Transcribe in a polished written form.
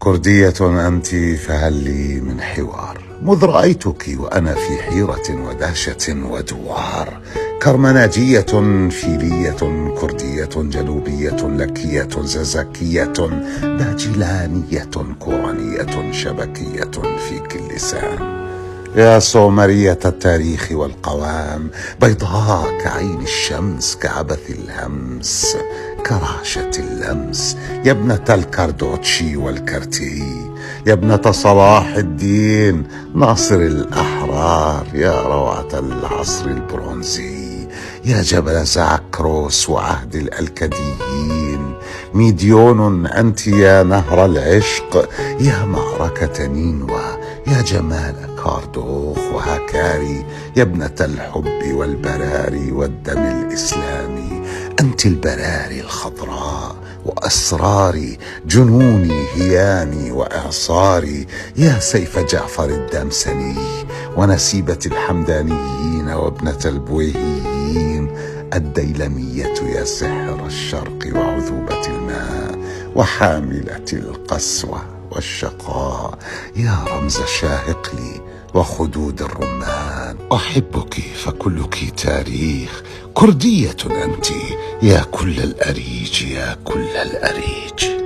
كردية أنت فهل لي من حوار، مذ رأيتك وأنا في حيرة ودهشة ودوار. كرمناجية فيلية كردية جنوبية لكية ززكية باجلانية كورانية شبكية في كل لسان. يا سومرية التاريخ والقوام، بيضاء كعين الشمس كعبث الهمس كرعشة اللمس، يا ابنة الكاردوتشي والكرتي، يا ابنة صلاح الدين ناصر الأحرار، يا روعة العصر البرونزي، يا جبل زعكروس وعهد الألكديين. ميديون أنت يا نهر العشق، يا معركة نينوى، يا جمال كاردوخ وهاكاري، يا ابنة الحب والبراري والدم الإسلامي. أنت البراري الخضراء وأسراري، جنوني هيامي وإعصاري، يا سيف جعفر الدامسني ونسيبة الحمدانيين وابنة البويهيين. الديلمية يا سحر الشرق وعذوبة الماء وحاملة القسوة والشقاء، يا رمز شاهقلي وخدود الرمان. أحبك فكلك تاريخ، كردية أنت يا كل الأريج، يا كل الأريج.